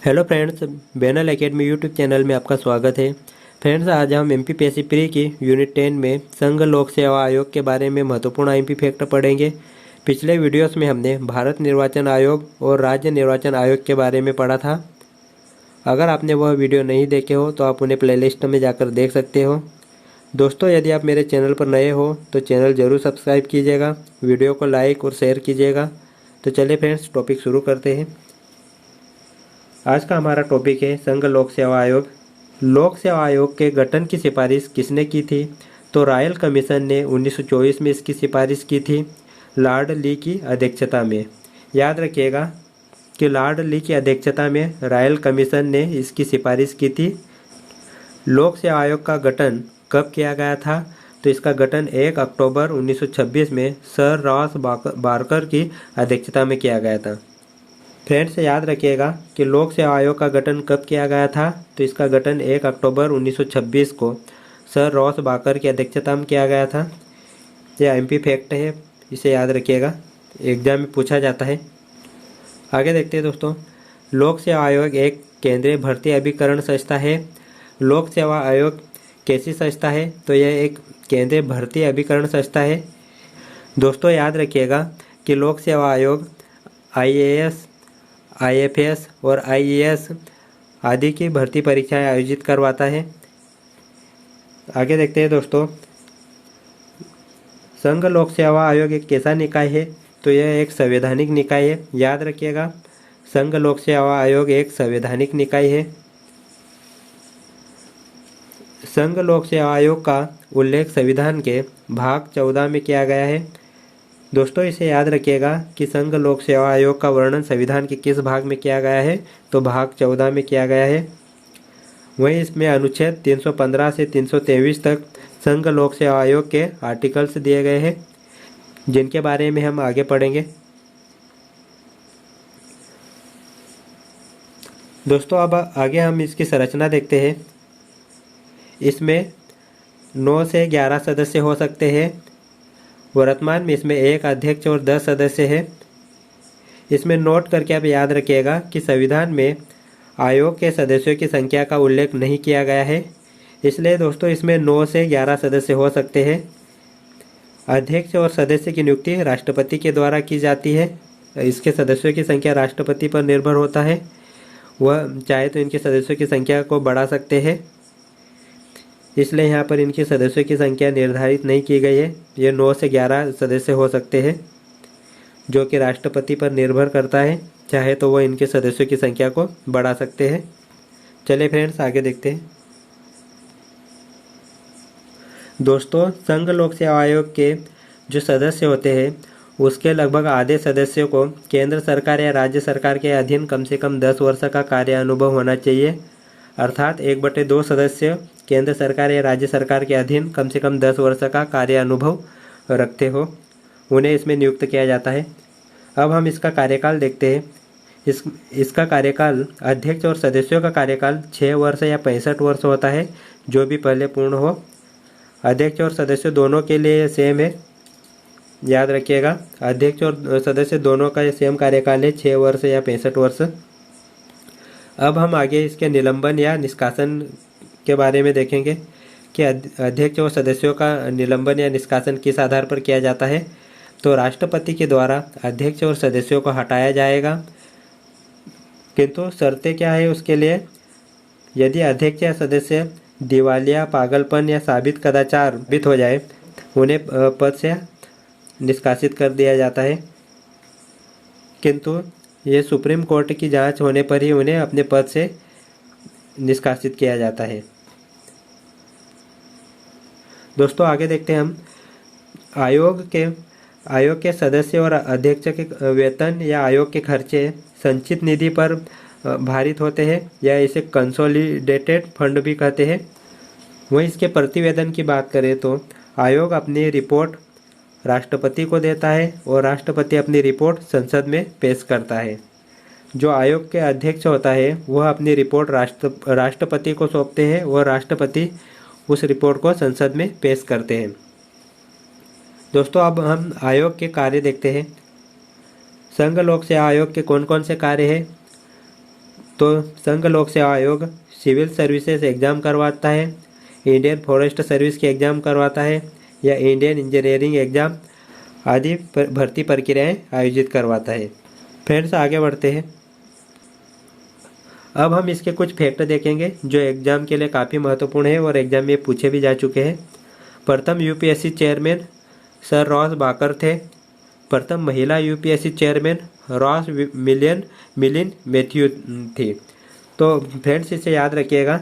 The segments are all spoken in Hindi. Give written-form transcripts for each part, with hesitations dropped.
हेलो फ्रेंड्स, बैनल एकेडमी यूट्यूब चैनल में आपका स्वागत है। फ्रेंड्स, आज हम एमपीपीएससी प्री की यूनिट 10 में संघ लोक सेवा आयोग के बारे में महत्वपूर्ण आईएमपी फैक्ट पढ़ेंगे। पिछले वीडियोस में हमने भारत निर्वाचन आयोग और राज्य निर्वाचन आयोग के बारे में पढ़ा था। अगर आपने वह वीडियो नहीं देखे हो तो आप उन्हें प्लेलिस्ट में जाकर देख सकते हो। दोस्तों, यदि आप मेरे चैनल पर नए हो तो चैनल ज़रूर सब्सक्राइब कीजिएगा, वीडियो को लाइक और शेयर कीजिएगा। तो चलिए फ्रेंड्स, टॉपिक शुरू करते हैं। आज का हमारा टॉपिक है संघ लोक सेवा आयोग। लोक सेवा आयोग के गठन की सिफारिश किसने की थी? तो रॉयल कमीशन ने 1924 में इसकी सिफारिश की थी, लॉर्ड ली की अध्यक्षता में। याद रखिएगा कि लॉर्ड ली की अध्यक्षता में रॉयल कमीशन ने इसकी सिफारिश की थी। लोक सेवा आयोग का गठन कब किया गया था? तो इसका गठन 1 अक्टूबर 1926 में सर रॉस बार्कर की अध्यक्षता में किया गया था। फ्रेंड्स, याद रखिएगा कि लोक सेवा आयोग का गठन कब किया गया था? तो इसका गठन 1 अक्टूबर 1926 को सर रॉस बाकर की अध्यक्षता में किया गया था। यह एमपी फैक्ट है, इसे याद रखिएगा, एग्जाम में पूछा जाता है। आगे देखते हैं दोस्तों। लोक सेवा आयोग एक केंद्रीय भर्ती अभिकरण संस्था है। लोक सेवा आयोग कैसी संस्था है? तो यह एक केंद्रीय भर्ती अभिकरण संस्था है। दोस्तों, याद रखिएगा कि लोक सेवा आयोग आईएएस, आईएफएस और आईएएस आदि की भर्ती परीक्षाएं आयोजित करवाता है। आगे देखते हैं दोस्तों। संघ लोक सेवा आयोग एक कैसा निकाय है? तो यह एक संवैधानिक निकाय है। याद रखिएगा, संघ लोक सेवा आयोग एक संवैधानिक निकाय है। संघ लोक सेवा आयोग का उल्लेख संविधान के भाग 14 में किया गया है। दोस्तों, इसे याद रखिएगा कि संघ लोक सेवा आयोग का वर्णन संविधान के किस भाग में किया गया है? तो भाग 14 में किया गया है। वहीं इसमें अनुच्छेद 315 से 323 तक संघ लोक सेवा आयोग के आर्टिकल्स दिए गए हैं, जिनके बारे में हम आगे पढ़ेंगे। दोस्तों, अब आगे हम इसकी संरचना देखते हैं। इसमें 9 से 11 सदस्य हो सकते हैं। वर्तमान में इसमें 1 अध्यक्ष और 10 सदस्य हैं। इसमें नोट करके आप याद रखिएगा कि संविधान में आयोग के सदस्यों की संख्या का उल्लेख नहीं किया गया है, इसलिए दोस्तों इसमें 9 से 11 सदस्य हो सकते हैं। अध्यक्ष और सदस्य की नियुक्ति राष्ट्रपति के द्वारा की जाती है। इसके सदस्यों की संख्या राष्ट्रपति पर निर्भर होता है, वह चाहे तो इनके सदस्यों की संख्या को बढ़ा सकते हैं, इसलिए यहाँ पर इनके सदस्यों की संख्या निर्धारित नहीं की गई है। ये 9 से 11 सदस्य हो सकते हैं, जो कि राष्ट्रपति पर निर्भर करता है, चाहे तो वह इनके सदस्यों की संख्या को बढ़ा सकते हैं। चलिए फ्रेंड्स, आगे देखते हैं। दोस्तों, संघ लोक सेवा आयोग के जो सदस्य होते हैं उसके लगभग आधे सदस्यों को केंद्र सरकार या राज्य सरकार के अधीन कम से कम 10 वर्ष का कार्य अनुभव होना चाहिए। अर्थात 1/2 सदस्य केंद्र सरकार या राज्य सरकार के अधीन कम से कम 10 वर्ष का कार्य अनुभव रखते हो, उन्हें इसमें नियुक्त किया जाता है। अब हम इसका कार्यकाल देखते हैं। इसका कार्यकाल, अध्यक्ष और सदस्यों का कार्यकाल 6 वर्ष या 65 वर्ष होता है, जो भी पहले पूर्ण हो। अध्यक्ष और सदस्य दोनों के लिए सेम है, याद रखिएगा, अध्यक्ष और सदस्य दोनों का सेम कार्यकाल है, 6 वर्ष या 65 वर्ष। अब हम आगे इसके निलंबन या निष्कासन के बारे में देखेंगे कि अध्यक्ष और सदस्यों का निलंबन या निष्कासन किस आधार पर किया जाता है। तो राष्ट्रपति के द्वारा अध्यक्ष और सदस्यों को हटाया जाएगा, किंतु शर्तें क्या है उसके लिए? यदि अध्यक्ष या सदस्य दिवालिया, पागलपन या साबित कदाचार हो जाए, उन्हें पद से निष्कासित कर दिया जाता है, किंतु ये सुप्रीम कोर्ट की जांच होने पर ही उन्हें अपने पद से निष्कासित किया जाता है। दोस्तों, आगे देखते हैं हम। आयोग के सदस्य और अध्यक्ष के वेतन या आयोग के खर्चे संचित निधि पर भारित होते हैं, या इसे कंसोलिडेटेड फंड भी कहते हैं। वहीं इसके प्रतिवेदन की बात करें तो आयोग अपनी रिपोर्ट राष्ट्रपति को देता है और राष्ट्रपति अपनी रिपोर्ट संसद में पेश करता है। जो आयोग के अध्यक्ष होता है वह अपनी रिपोर्ट राष्ट्रपति को सौंपते हैं और राष्ट्रपति उस रिपोर्ट को संसद में पेश करते हैं। दोस्तों, अब हम आयोग के कार्य देखते हैं। संघ लोक सेवा आयोग के कौन कौन से कार्य हैं? तो संघ लोक सेवा आयोग सिविल सर्विसेज एग्ज़ाम करवाता है, इंडियन फॉरेस्ट सर्विस की एग्ज़ाम करवाता है या इंडियन इंजीनियरिंग एग्ज़ाम आदि भर्ती प्रक्रियाएं आयोजित करवाता है। फ्रेंड्स आगे बढ़ते हैं। अब हम इसके कुछ फैक्ट देखेंगे जो एग्ज़ाम के लिए काफ़ी महत्वपूर्ण है और एग्ज़ाम में पूछे भी जा चुके हैं। प्रथम यूपीएससी चेयरमैन सर रॉस बाकर थे। प्रथम महिला यूपीएससी चेयरमैन रॉस मिलिन मैथ्यू थी। तो फ्रेंड्स इसे याद रखिएगा,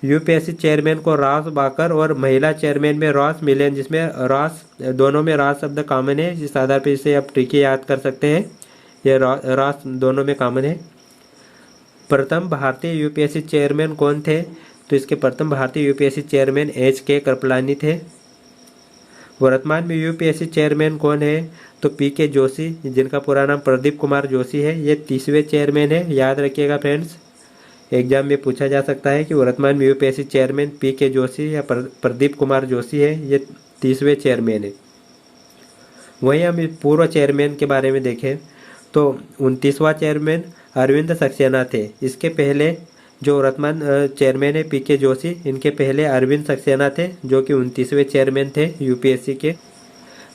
यूपीएससी चेयरमैन को रॉस बाकर और महिला चेयरमैन में रॉस मिलिन, जिसमें रॉस दोनों में रॉस शब्द कॉमन है, जिस आधार पर इसे आप ट्रिकी याद कर सकते हैं। ये रॉस दोनों में कॉमन है। प्रथम भारतीय यूपीएससी चेयरमैन कौन थे? तो इसके प्रथम भारतीय यूपीएससी चेयरमैन एच.के. कृपलानी थे। वर्तमान में यूपीएससी चेयरमैन कौन है? तो पी.के. जोशी, जिनका पूरा नाम प्रदीप कुमार जोशी है, ये 30वें चेयरमैन है। याद रखिएगा फ्रेंड्स, एग्जाम में पूछा जा सकता है कि वर्तमान में यूपीएससी चेयरमैन पी.के. जोशी या प्रदीप कुमार जोशी है, ये 30वें चेयरमैन है। वहीं हम पूर्व चेयरमैन के बारे में देखें तो 29वां चेयरमैन अरविंद सक्सेना थे। इसके पहले जो वर्तमान चेयरमैन है पी.के. जोशी, इनके पहले अरविंद सक्सेना थे जो कि 29वें चेयरमैन थे यूपीएससी के।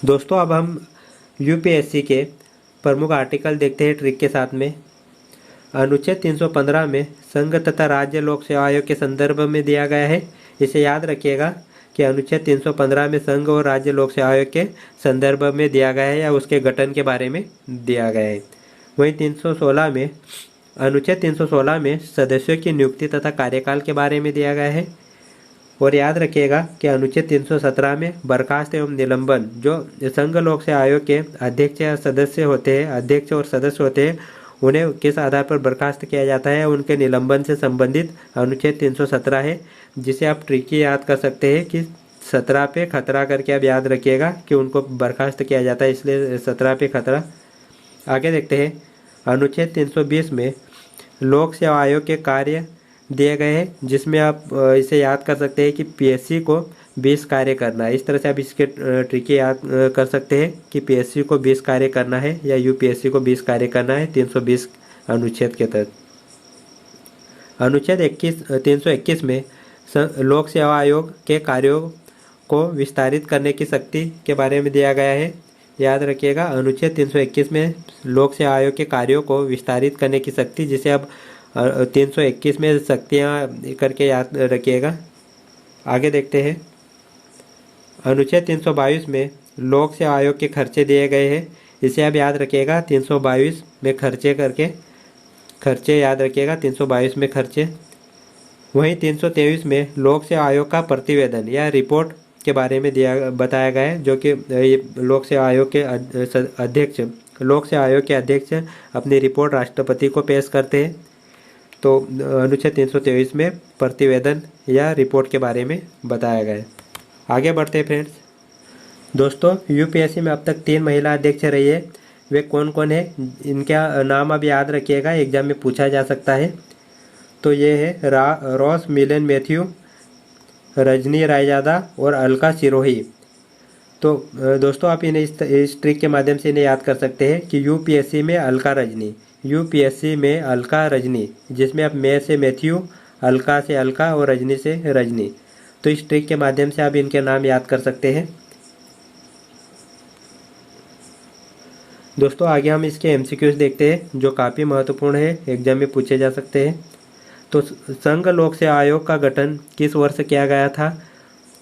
दोस्तों अब हम यूपीएससी के प्रमुख आर्टिकल देखते हैं ट्रिक के साथ में। अनुच्छेद 315 में संघ तथा राज्य लोक सेवा आयोग के संदर्भ में दिया गया है। इसे याद रखिएगा कि अनुच्छेद 315 में संघ और राज्य लोक सेवा आयोग के संदर्भ में दिया गया है या उसके गठन के बारे में दिया गया है। वहीं 316 में अनुच्छेद 316 में सदस्यों की नियुक्ति तथा कार्यकाल के बारे में दिया गया है। और याद रखिएगा कि अनुच्छेद 317 में बर्खास्त एवं निलंबन, जो संघ लोक सेवा आयोग के अध्यक्ष या सदस्य होते हैं, अध्यक्ष और सदस्य होते हैं, उन्हें किस आधार पर बर्खास्त किया जाता है, उनके निलंबन से संबंधित अनुच्छेद 317 है, जिसे आप ट्रिकी याद कर सकते हैं कि 17 पे खतरा करके आप याद रखिएगा कि उनको बर्खास्त किया जाता है, इसलिए 17 पे खतरा। आगे देखते हैं। अनुच्छेद 320 में लोक सेवा आयोग के कार्य दिए गए हैं, जिसमें आप इसे याद कर सकते हैं कि पीएससी को 20 कार्य करना है। इस तरह से आप इसके ट्रिकी याद कर सकते हैं कि पीएससी को 20 कार्य करना है या यूपीएससी को 20 कार्य करना है 320 अनुच्छेद के तहत। अनुच्छेद 321 में लोक सेवा आयोग के कार्यों को विस्तारित करने की शक्ति के बारे में दिया गया है। याद रखिएगा, अनुच्छेद 321 में लोक सेवा आयोग के कार्यों को विस्तारित करने की शक्ति, जिसे अब 321 में शक्तियाँ करके याद रखिएगा। आगे देखते हैं। अनुच्छेद 322 में लोक सेवा आयोग के खर्चे दिए गए हैं। इसे आप याद रखिएगा 322 में खर्चे याद रखिएगा 322 में खर्चे। वहीं 323 में लोक सेवा आयोग का प्रतिवेदन या रिपोर्ट के बारे में बताया गया है, जो कि लोक सेवा आयोग के अध्यक्ष अपनी रिपोर्ट राष्ट्रपति को पेश करते हैं। तो अनुच्छेद 323 में प्रतिवेदन या रिपोर्ट के बारे में बताया गया है। आगे बढ़ते हैं फ्रेंड्स। दोस्तों यूपीएससी में अब तक 3 महिला अध्यक्ष रही है। वे कौन कौन है, इनका नाम अब याद रखिएगा, एग्जाम में पूछा जा सकता है। तो ये है रॉस मिलिन मैथ्यू, रजनी रायजादा और अलका सिरोही। तो दोस्तों आप इन्हें इस ट्रिक के माध्यम से इन्हें याद कर सकते हैं कि यूपीएससी में अलका रजनी, जिसमें आप मे से मैथ्यू, अलका से अलका और रजनी से रजनी। तो इस ट्रिक के माध्यम से आप इनके नाम याद कर सकते हैं। दोस्तों आगे हम इसके एमसीक्यूज देखते हैं जो काफ़ी महत्वपूर्ण है, एग्जाम में पूछे जा सकते हैं। तो संघ लोक सेवा आयोग का गठन किस वर्ष किया गया था?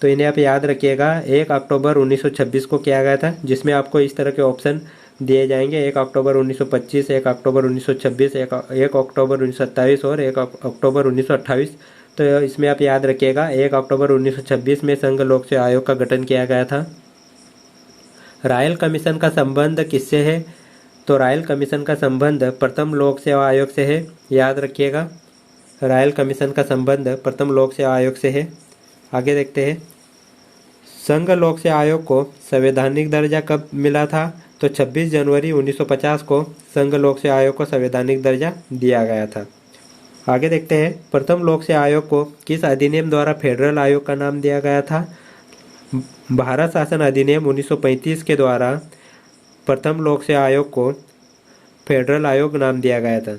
तो इन्हें आप याद रखिएगा 1 अक्टूबर 1926 को किया गया था, जिसमें आपको इस तरह के ऑप्शन दिए जाएंगे 1 अक्टूबर 1925, 1 अक्टूबर 1926, 1 अक्टूबर 1927 और 1 अक्टूबर 1928। तो इसमें आप याद रखिएगा 1 अक्टूबर 1926 में संघ लोक सेवा आयोग का गठन किया गया था। रॉयल कमीशन का संबंध किससे है? तो रॉयल कमीशन का संबंध प्रथम लोक सेवा आयोग से है। याद रखिएगा, रॉयल कमीशन का संबंध प्रथम लोक सेवा आयोग से है। आगे देखते हैं। संघ लोक सेवा आयोग को संवैधानिक दर्जा कब मिला था? तो 26 जनवरी 1950 को संघ लोक सेवा आयोग को संवैधानिक दर्जा दिया गया था। आगे देखते हैं। प्रथम लोक सेवा आयोग को किस अधिनियम द्वारा फेडरल आयोग का नाम दिया गया था? भारत शासन अधिनियम 1935 के द्वारा प्रथम लोक सेवा आयोग को फेडरल आयोग नाम दिया गया था।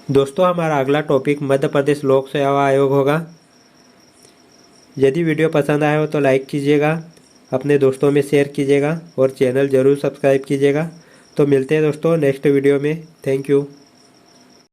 दोस्तों हमारा अगला टॉपिक मध्य प्रदेश लोक सेवा आयोग होगा। यदि वीडियो पसंद आए हो तो लाइक कीजिएगा, अपने दोस्तों में शेयर कीजिएगा और चैनल ज़रूर सब्सक्राइब कीजिएगा। तो मिलते हैं दोस्तों नेक्स्ट वीडियो में। Thank you.